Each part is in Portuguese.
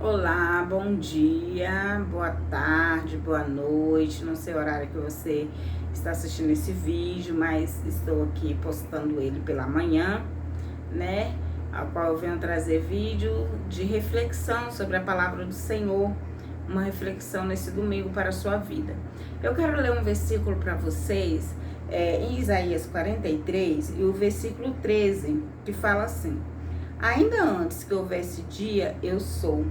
Olá, bom dia, boa tarde, boa noite. Não sei o horário que você está assistindo esse vídeo, mas estou aqui postando ele pela manhã, né? Ao qual eu venho trazer vídeo de reflexão sobre a palavra do Senhor, uma reflexão nesse domingo para a sua vida. Eu quero ler um versículo para vocês, em Isaías 43, e o versículo 13, que fala assim: ainda antes que houvesse dia, eu sou,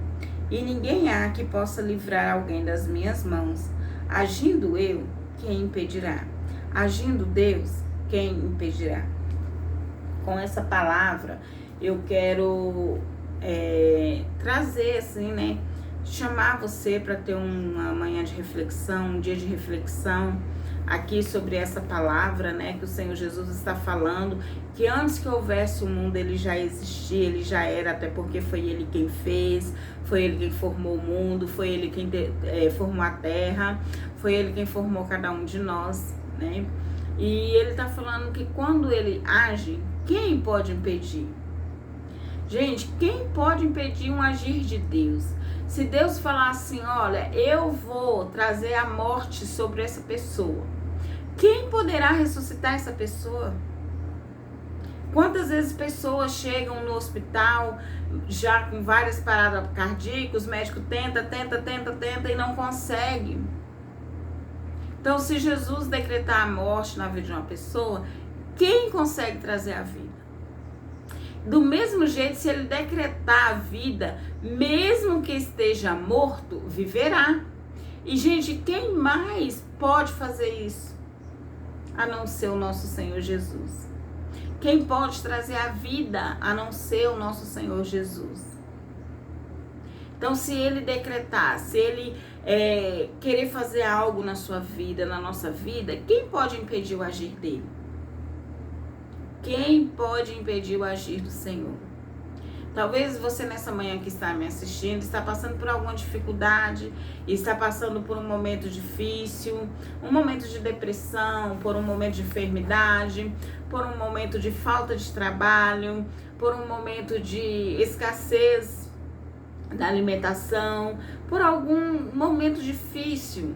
e ninguém há que possa livrar alguém das minhas mãos. Agindo eu, quem impedirá? Agindo Deus, quem impedirá? Com essa palavra, eu quero trazer assim, né? Chamar você para ter uma manhã de reflexão, um dia de reflexão aqui sobre essa palavra, né, que o Senhor Jesus está falando, que antes que houvesse o mundo, ele já existia, ele já era, até porque foi ele quem fez, foi ele quem formou o mundo, foi ele quem formou a terra, foi ele quem formou cada um de nós, né? E ele está falando que quando ele age, quem pode impedir? Gente, quem pode impedir um agir de Deus? Se Deus falar assim, olha, eu vou trazer a morte sobre essa pessoa, quem poderá ressuscitar essa pessoa? Quantas vezes pessoas chegam no hospital já com várias paradas cardíacas, os médicos tenta e não consegue. Então, se Jesus decretar a morte na vida de uma pessoa, quem consegue trazer a vida? Do mesmo jeito, se ele decretar a vida, mesmo que esteja morto, viverá. E, gente, quem mais pode fazer isso? A não ser o nosso Senhor Jesus. Quem pode trazer a vida a não ser o nosso Senhor Jesus? Então, se ele decretar, se ele querer fazer algo na sua vida, na nossa vida, quem pode impedir o agir dele? Quem pode impedir o agir do Senhor? Talvez você nessa manhã que está me assistindo, está passando por alguma dificuldade, está passando por um momento difícil, um momento de depressão, por um momento de enfermidade, por um momento de falta de trabalho, por um momento de escassez da alimentação, por algum momento difícil.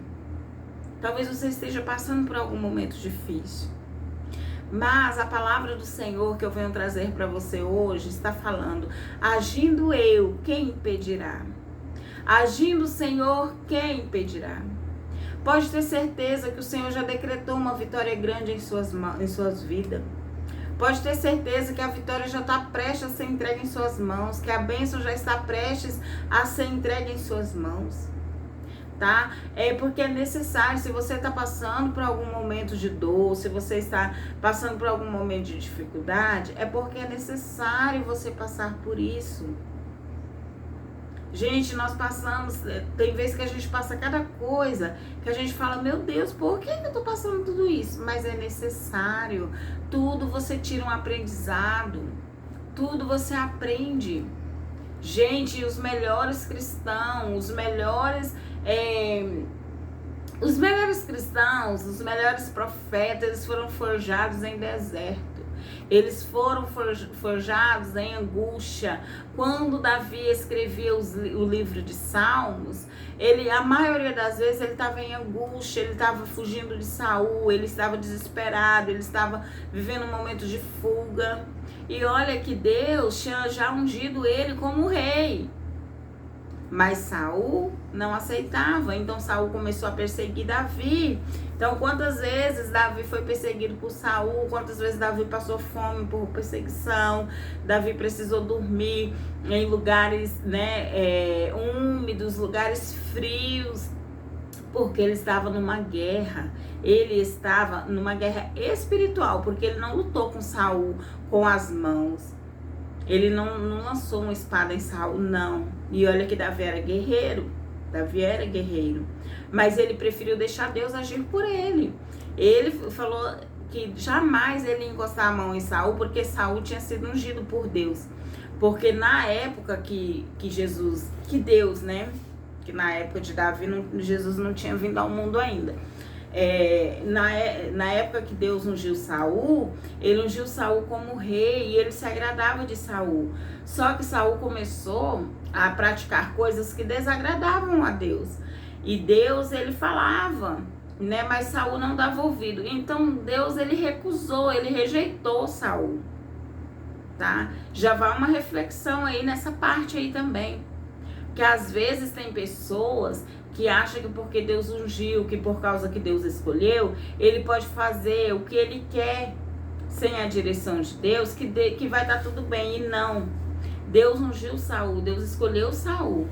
Talvez você esteja passando por algum momento difícil. Mas a palavra do Senhor que eu venho trazer para você hoje está falando: agindo eu, quem impedirá? Agindo o Senhor, quem impedirá? Pode ter certeza que o Senhor já decretou uma vitória grande em suas vidas. Pode ter certeza que a vitória já está prestes a ser entregue em suas mãos, que a bênção já está prestes a ser entregue em suas mãos. Tá? É porque é necessário. Se você está passando por algum momento de dor, se você está passando por algum momento de dificuldade, é porque é necessário você passar por isso. Gente, nós passamos, tem vezes que a gente passa cada coisa, que a gente fala, meu Deus, por que eu tô passando tudo isso? Mas é necessário. Tudo você tira um aprendizado, tudo você aprende. Gente, os melhores cristãos, os melhores cristãos, os melhores profetas, eles foram forjados em deserto. Eles foram forjados em angústia. Quando Davi escrevia o livro de Salmos, a maioria das vezes ele estava em angústia, ele estava fugindo de Saul, ele estava desesperado, ele estava vivendo um momento de fuga. E olha que Deus tinha já ungido ele como rei. Mas Saul não aceitava, então Saul começou a perseguir Davi. Então, quantas vezes Davi foi perseguido por Saul, quantas vezes Davi passou fome por perseguição, Davi precisou dormir em lugares úmidos, lugares frios, porque ele estava numa guerra. Ele estava numa guerra espiritual, porque ele não lutou com Saul com as mãos. Ele não lançou uma espada em Saul, não. E olha que Davi era guerreiro. Mas ele preferiu deixar Deus agir por ele. Ele falou que jamais ele ia encostar a mão em Saul, porque Saul tinha sido ungido por Deus. Porque na época que Deus, né? Que na época de Davi, Jesus não tinha vindo ao mundo ainda. Na época que Deus ungiu Saul, ele ungiu Saul como rei e ele se agradava de Saul. Só que Saul começou a praticar coisas que desagradavam a Deus. E Deus, ele falava, né? Mas Saul não dava ouvido. Então Deus, ele recusou, ele rejeitou Saul, tá? Já vai uma reflexão aí nessa parte aí também. Porque às vezes tem pessoas que acham que porque Deus ungiu, que por causa que Deus escolheu, ele pode fazer o que ele quer sem a direção de Deus, que vai estar tudo bem. E não. Deus ungiu Saul, Deus escolheu Saul.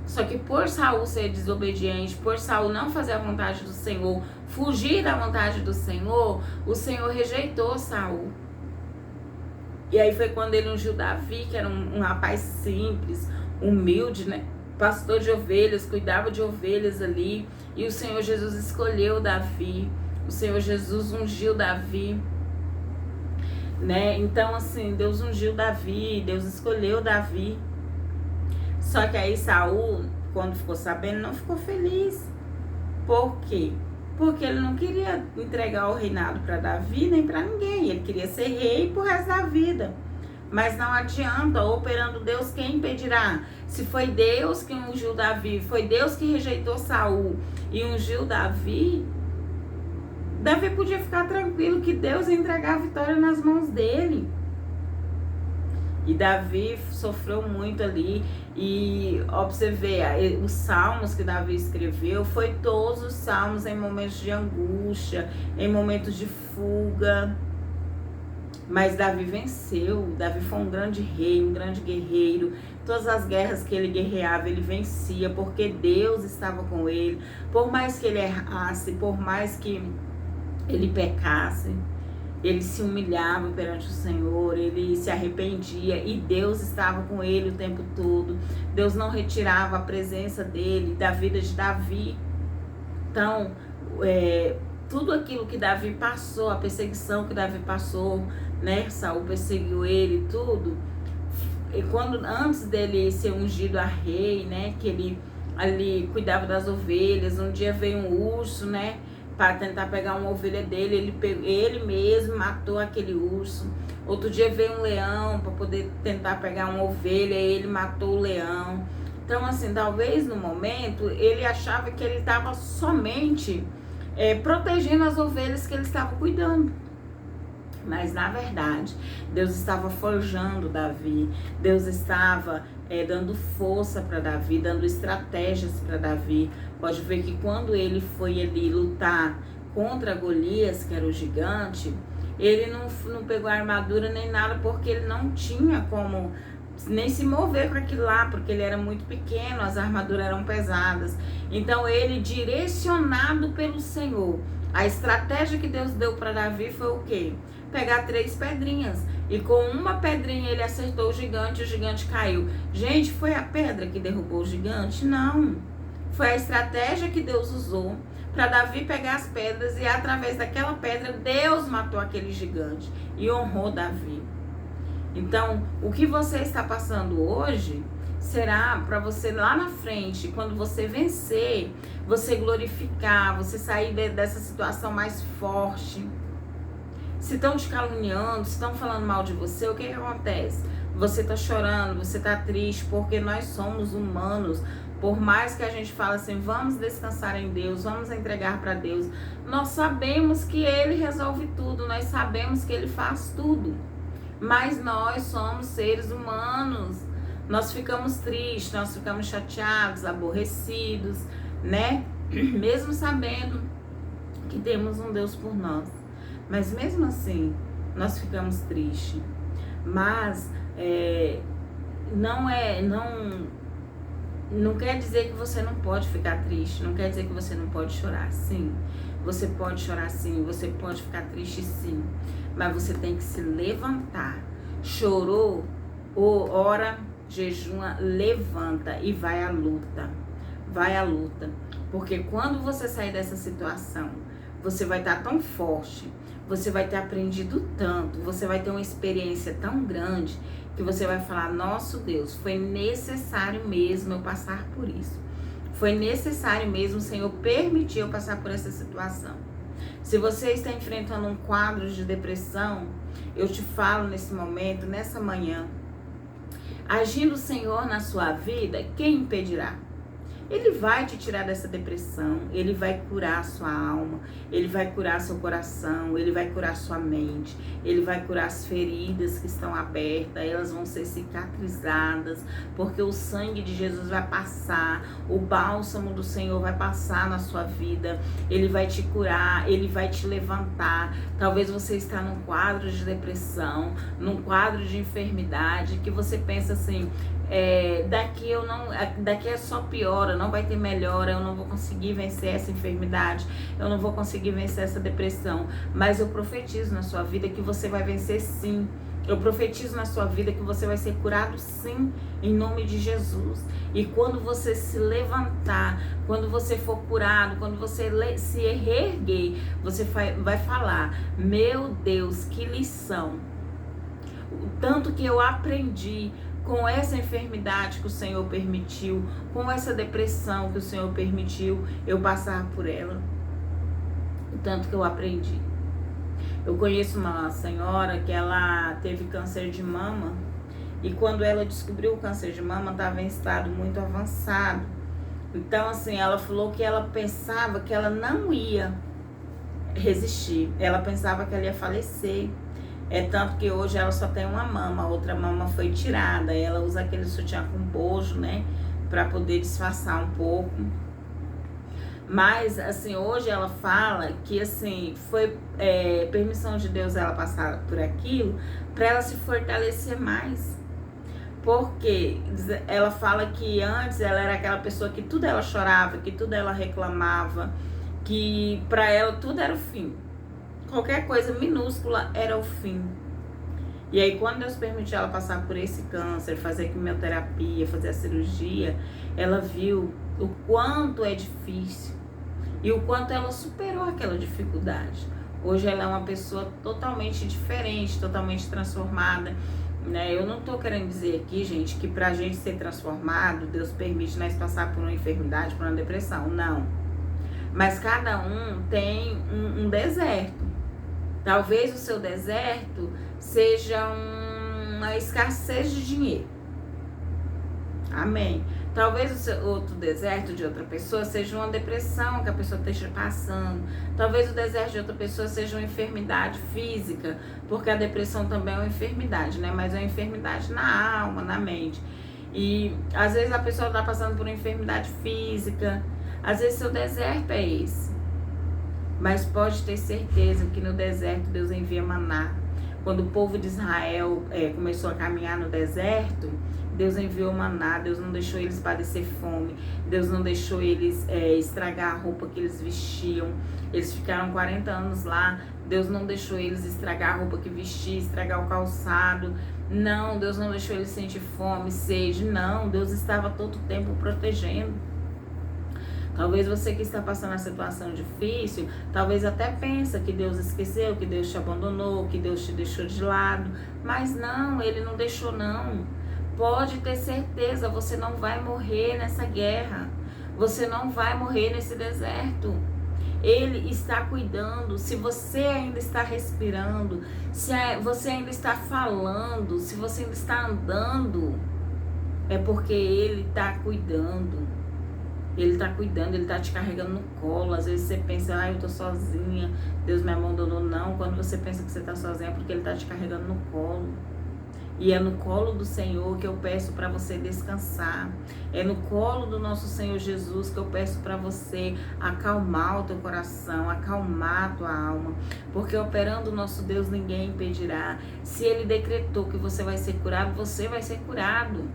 Só que por Saul ser desobediente, por Saul não fazer a vontade do Senhor, fugir da vontade do Senhor, o Senhor rejeitou Saul. E aí foi quando ele ungiu Davi, que era um rapaz simples, humilde, né? Pastor de ovelhas, cuidava de ovelhas ali. E o Senhor Jesus escolheu Davi. O Senhor Jesus ungiu Davi, né? Então assim, Deus ungiu Davi, Deus escolheu Davi. Só que aí Saul, quando ficou sabendo, não ficou feliz. Por quê? Porque ele não queria entregar o reinado para Davi nem para ninguém. Ele queria ser rei pro resto da vida. Mas não adianta, operando Deus, quem impedirá? Se foi Deus que ungiu Davi, foi Deus que rejeitou Saul e ungiu Davi, Davi podia ficar tranquilo que Deus ia entregar a vitória nas mãos dele. E Davi sofreu muito ali. E observe, os salmos que Davi escreveu, foi todos os salmos em momentos de angústia, em momentos de fuga. Mas Davi venceu. Davi foi um grande rei, um grande guerreiro. Todas as guerras que ele guerreava, ele vencia, porque Deus estava com ele. Por mais que ele errasse, por mais que ele pecasse, ele se humilhava perante o Senhor, ele se arrependia e Deus estava com ele o tempo todo. Deus não retirava a presença dele da vida de Davi. Então, tudo aquilo que Davi passou, a perseguição que Davi passou, né? Saul perseguiu ele e tudo. E antes dele ser ungido a rei, né? Que ele ali cuidava das ovelhas, um dia veio um urso, né? Para tentar pegar uma ovelha dele, ele mesmo matou aquele urso. Outro dia veio um leão para poder tentar pegar uma ovelha, ele matou o leão. Então assim, talvez no momento ele achava que ele estava somente protegendo as ovelhas que ele estava cuidando. Mas na verdade, Deus estava forjando Davi, Deus estava dando força para Davi, dando estratégias para Davi. Pode ver que quando ele foi ali lutar contra Golias, que era o gigante, ele não pegou a armadura nem nada, porque ele não tinha como nem se mover com aquilo lá, porque ele era muito pequeno, as armaduras eram pesadas. Então ele, direcionado pelo Senhor, a estratégia que Deus deu para Davi foi o quê? Pegar 3 pedrinhas. E com uma pedrinha ele acertou o gigante caiu. Gente, foi a pedra que derrubou o gigante? Não. Foi a estratégia que Deus usou para Davi pegar as pedras e através daquela pedra Deus matou aquele gigante e honrou Davi. Então, o que você está passando hoje será para você lá na frente, quando você vencer, você glorificar, você sair dessa situação mais forte. Se estão te caluniando, se estão falando mal de você, o que acontece? Você está chorando, você está triste, porque nós somos humanos. Por mais que a gente fale assim, vamos descansar em Deus, vamos entregar para Deus, nós sabemos que Ele resolve tudo, nós sabemos que Ele faz tudo. Mas nós somos seres humanos, nós ficamos tristes, nós ficamos chateados, aborrecidos, né? Mesmo sabendo que temos um Deus por nós. Mas mesmo assim, nós ficamos tristes. Mas não quer dizer que você não pode ficar triste, não quer dizer que você não pode chorar. Sim, você pode chorar sim, você pode ficar triste sim. Mas você tem que se levantar. Chorou, ora, jejuma, levanta e vai à luta. Vai à luta. Porque quando você sair dessa situação, você vai estar tão forte, você vai ter aprendido tanto, você vai ter uma experiência tão grande, que você vai falar, nosso Deus, foi necessário mesmo eu passar por isso. Foi necessário mesmo o Senhor permitir eu passar por essa situação. Se você está enfrentando um quadro de depressão, eu te falo nesse momento, nessa manhã, agindo o Senhor na sua vida, quem impedirá? Ele vai te tirar dessa depressão, Ele vai curar a sua alma, Ele vai curar seu coração, Ele vai curar sua mente, Ele vai curar as feridas que estão abertas, elas vão ser cicatrizadas, porque o sangue de Jesus vai passar, o bálsamo do Senhor vai passar na sua vida, Ele vai te curar, Ele vai te levantar. Talvez você está num quadro de depressão, num quadro de enfermidade, que você pensa assim, daqui é só piora, não vai ter melhora, eu não vou conseguir vencer essa enfermidade, eu não vou conseguir vencer essa depressão, mas eu profetizo na sua vida que você vai vencer sim. Eu profetizo na sua vida que você vai ser curado sim, em nome de Jesus. E quando você se levantar, quando você for curado, quando você se reerguer, você vai falar: meu Deus, que lição! O tanto que eu aprendi com essa enfermidade que o Senhor permitiu, com essa depressão que o Senhor permitiu eu passar por ela. O tanto que eu aprendi. Eu conheço uma senhora que ela teve câncer de mama, e quando ela descobriu o câncer de mama, estava em estado muito avançado. Então, assim, ela falou que ela pensava que ela não ia resistir, ela pensava que ela ia falecer. Tanto que hoje ela só tem uma mama, a outra mama foi tirada. Ela usa aquele sutiã com bojo, né? Pra poder disfarçar um pouco. Mas, assim, hoje ela fala que, assim, foi permissão de Deus ela passar por aquilo pra ela se fortalecer mais. Porque ela fala que antes ela era aquela pessoa que tudo ela chorava, que tudo ela reclamava, que pra ela tudo era o fim. Qualquer coisa minúscula era o fim. E aí, quando Deus permitiu ela passar por esse câncer, fazer quimioterapia, fazer a cirurgia, ela viu o quanto é difícil e o quanto ela superou aquela dificuldade. Hoje ela é uma pessoa totalmente diferente, totalmente transformada, né? Eu não tô querendo dizer aqui, gente, que pra gente ser transformado, Deus permite nós passar por uma enfermidade, por uma depressão. Não. Mas cada um tem um deserto. Talvez o seu deserto seja uma escassez de dinheiro. Amém. Talvez o seu outro deserto de outra pessoa seja uma depressão que a pessoa esteja passando. Talvez o deserto de outra pessoa seja uma enfermidade física, porque a depressão também é uma enfermidade, né? Mas é uma enfermidade na alma, na mente. E às vezes a pessoa está passando por uma enfermidade física. Às vezes seu deserto é esse. Mas pode ter certeza que no deserto Deus envia maná. Quando o povo de Israel começou a caminhar no deserto, Deus enviou maná. Deus não deixou eles padecer fome. Deus não deixou eles estragar a roupa que eles vestiam. Eles ficaram 40 anos lá. Deus não deixou eles estragar a roupa que vestiam, estragar o calçado. Não, Deus não deixou eles sentir fome, sede. Não, Deus estava todo o tempo protegendo. Talvez você que está passando uma situação difícil, talvez até pensa que Deus esqueceu, que Deus te abandonou, que Deus te deixou de lado. Mas não, Ele não deixou não. Pode ter certeza, você não vai morrer nessa guerra. Você não vai morrer nesse deserto. Ele está cuidando. Se você ainda está respirando, se você ainda está falando, se você ainda está andando, é porque Ele está cuidando. Ele tá cuidando, Ele tá te carregando no colo. Às vezes você pensa, eu tô sozinha, Deus me abandonou. Não, quando você pensa que você tá sozinha é porque Ele tá te carregando no colo. E é no colo do Senhor que eu peço para você descansar. É no colo do nosso Senhor Jesus que eu peço para você acalmar o teu coração, acalmar a tua alma. Porque operando o nosso Deus ninguém impedirá. Se Ele decretou que você vai ser curado, você vai ser curado.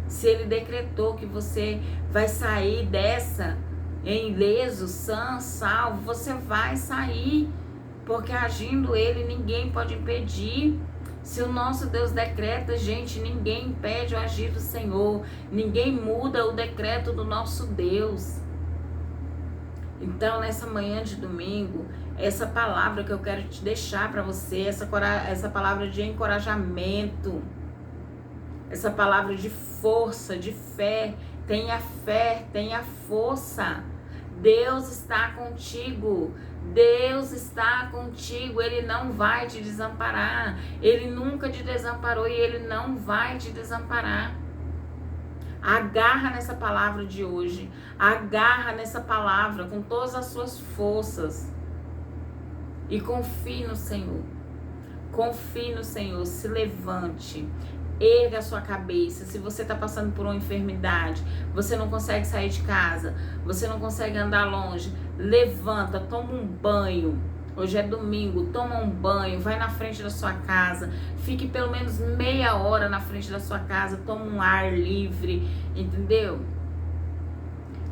Se Ele decretou que você vai sair dessa ileso, sã, salvo, você vai sair. Porque agindo Ele, ninguém pode impedir. Se o nosso Deus decreta, gente, ninguém impede o agir do Senhor. Ninguém muda o decreto do nosso Deus. Então, nessa manhã de domingo, essa palavra que eu quero te deixar para você, essa palavra de encorajamento, essa palavra de força, de fé, Tenha fé, tenha força. Deus está contigo. Deus está contigo. Ele não vai te desamparar. Ele nunca te desamparou e Ele não vai te desamparar. Agarra nessa palavra de hoje. Agarra nessa palavra com todas as suas forças. E confie no Senhor. Confie no Senhor. Se levante. Erga a sua cabeça. Se você está passando por uma enfermidade, você não consegue sair de casa, você não consegue andar longe, levanta, toma um banho. Hoje é domingo, toma um banho, vai na frente da sua casa, fique pelo menos meia hora na frente da sua casa, toma um ar livre, entendeu?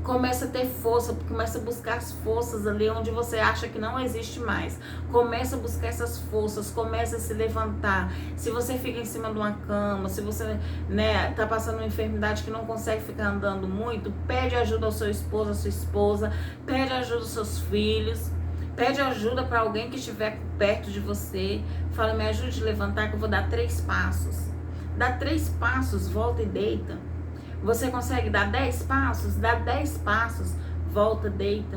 Começa a ter força, começa a buscar as forças ali onde você acha que não existe mais. Começa a buscar essas forças, começa a se levantar. Se você fica em cima de uma cama, se você tá passando uma enfermidade que não consegue ficar andando muito, pede ajuda ao seu esposo, à sua esposa, pede ajuda aos seus filhos, pede ajuda para alguém que estiver perto de você. Fala, me ajude a levantar que eu vou dar 3 passos. Dá 3 passos, volta e deita. Você consegue dar 10 passos? Dá 10 passos, volta, deita.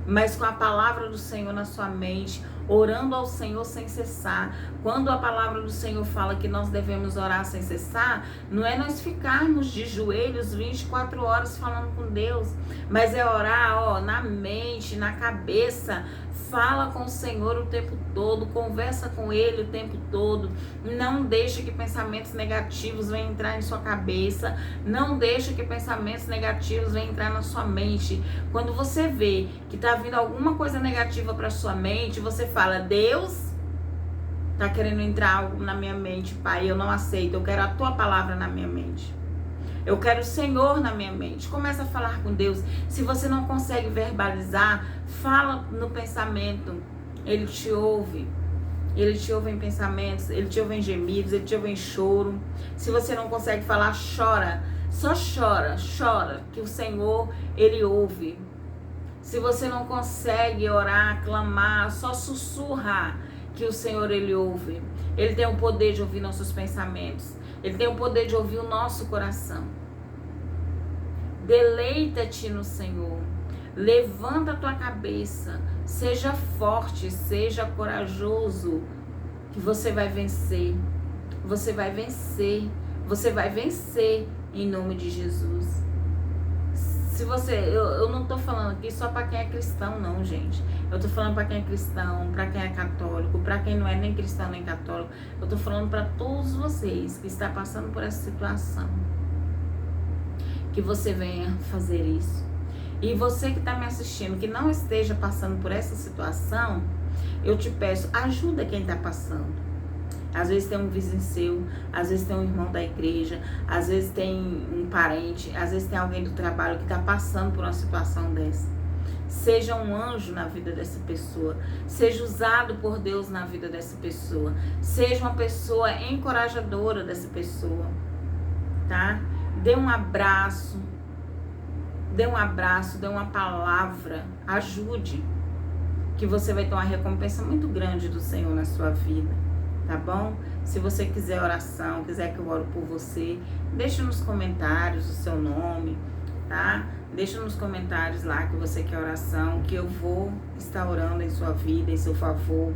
Mas com a palavra do Senhor na sua mente, orando ao Senhor sem cessar. Quando a palavra do Senhor fala que nós devemos orar sem cessar, não é nós ficarmos de joelhos 24 horas falando com Deus, mas é orar, na mente, na cabeça. Fala com o Senhor o tempo todo, conversa com Ele o tempo todo. Não deixe que pensamentos negativos venham entrar em sua cabeça. Não deixe que pensamentos negativos venham entrar na sua mente. Quando você vê que está vindo alguma coisa negativa para sua mente, você fala, Deus, está querendo entrar algo na minha mente, Pai, eu não aceito, eu quero a Tua palavra na minha mente. Eu quero o Senhor na minha mente. Começa a falar com Deus. Se você não consegue verbalizar, fala no pensamento. Ele te ouve. Ele te ouve em pensamentos, Ele te ouve em gemidos, Ele te ouve em choro. Se você não consegue falar, chora. Só chora, chora, que o Senhor, Ele ouve. Se você não consegue orar, clamar, só sussurra, que o Senhor, Ele ouve. Ele tem o poder de ouvir nossos pensamentos. Ele tem o poder de ouvir o nosso coração. Deleita-te no Senhor. Levanta a tua cabeça. Seja forte, seja corajoso, que você vai vencer. Você vai vencer. Você vai vencer em nome de Jesus. Se você, eu não tô falando aqui só para quem é cristão, não, gente. Eu tô falando para quem é cristão, para quem é católico, para quem não é nem cristão nem católico. Eu tô falando para todos vocês que estão passando por essa situação. Que você venha fazer isso. E você que está me assistindo, que não esteja passando por essa situação, eu te peço, ajuda quem está passando. Às vezes tem um vizinho seu, às vezes tem um irmão da igreja, às vezes tem um parente, às vezes tem alguém do trabalho que está passando por uma situação dessa. Seja um anjo na vida dessa pessoa, seja usado por Deus na vida dessa pessoa, seja uma pessoa encorajadora dessa pessoa, tá? Dê um abraço, dê uma palavra, ajude, que você vai ter uma recompensa muito grande do Senhor na sua vida. Tá bom? Se você quiser oração, quiser que eu ore por você, deixa nos comentários o seu nome, tá? Deixa nos comentários lá que você quer oração, que eu vou estar orando em sua vida, em seu favor.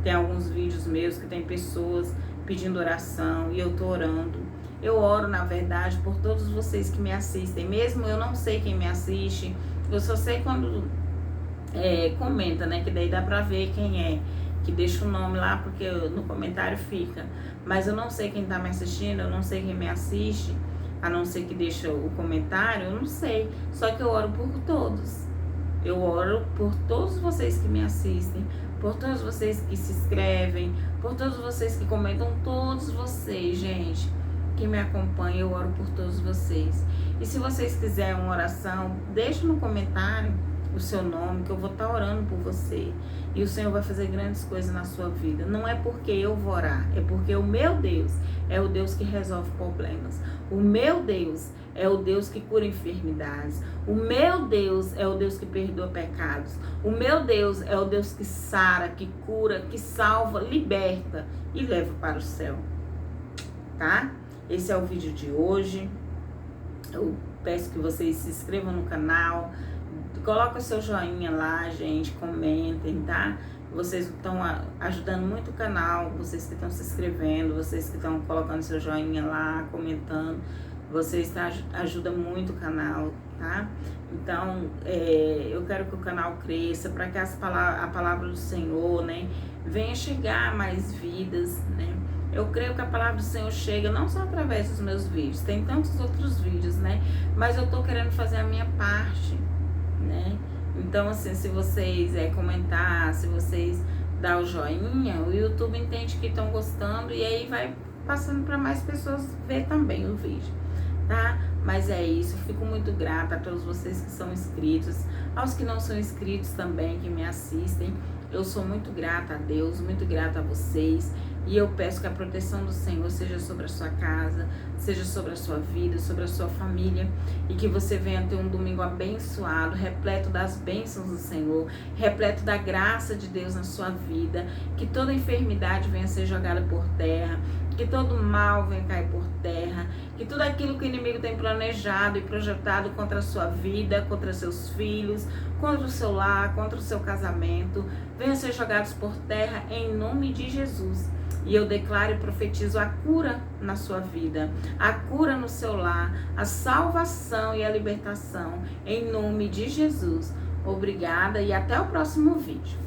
Tem alguns vídeos meus que tem pessoas pedindo oração e eu tô orando. Eu oro, na verdade, por todos vocês que me assistem. Mesmo eu não sei quem me assiste, eu só sei quando comenta, né? Que daí dá pra ver quem é. Que deixa o nome lá, porque no comentário fica. Mas eu não sei quem tá me assistindo, eu não sei quem me assiste, a não ser que deixa o comentário, eu não sei. Só que eu oro por todos. Eu oro por todos vocês que me assistem, por todos vocês que se inscrevem, por todos vocês que comentam, todos vocês, gente, que me acompanham, eu oro por todos vocês. E se vocês quiserem uma oração, deixa no comentário o seu nome, que eu vou estar orando por você. E o Senhor vai fazer grandes coisas na sua vida. Não é porque eu vou orar, é porque o meu Deus é o Deus que resolve problemas. O meu Deus é o Deus que cura enfermidades. O meu Deus é o Deus que perdoa pecados. O meu Deus é o Deus que sara, que cura, que salva, liberta e leva para o céu. Tá? Esse é o vídeo de hoje. Eu peço que vocês se inscrevam no canal, coloca o seu joinha lá, gente, comentem, tá? Vocês estão ajudando muito o canal, vocês que estão se inscrevendo, vocês que estão colocando seu joinha lá, comentando, vocês ajudam muito o canal, tá? Então, eu quero que o canal cresça, para que a palavra do Senhor, né, venha chegar a mais vidas, né? Eu creio que a palavra do Senhor chega não só através dos meus vídeos, tem tantos outros vídeos, né? Mas eu tô querendo fazer a minha parte, né? Então, assim, se vocês comentar, se vocês dar o joinha, o YouTube entende que estão gostando e aí vai passando para mais pessoas ver também o vídeo, tá? Mas é isso, fico muito grata a todos vocês que são inscritos, aos que não são inscritos também, que me assistem. Eu sou muito grata a Deus, muito grata a vocês. E eu peço que a proteção do Senhor seja sobre a sua casa, seja sobre a sua vida, sobre a sua família. E que você venha ter um domingo abençoado, repleto das bênçãos do Senhor, repleto da graça de Deus na sua vida. Que toda enfermidade venha ser jogada por terra, que todo mal venha cair por terra, que tudo aquilo que o inimigo tem planejado e projetado contra a sua vida, contra seus filhos, contra o seu lar, contra o seu casamento, venha ser jogados por terra em nome de Jesus. E eu declaro e profetizo a cura na sua vida, a cura no seu lar, a salvação e a libertação em nome de Jesus. Obrigada e até o próximo vídeo.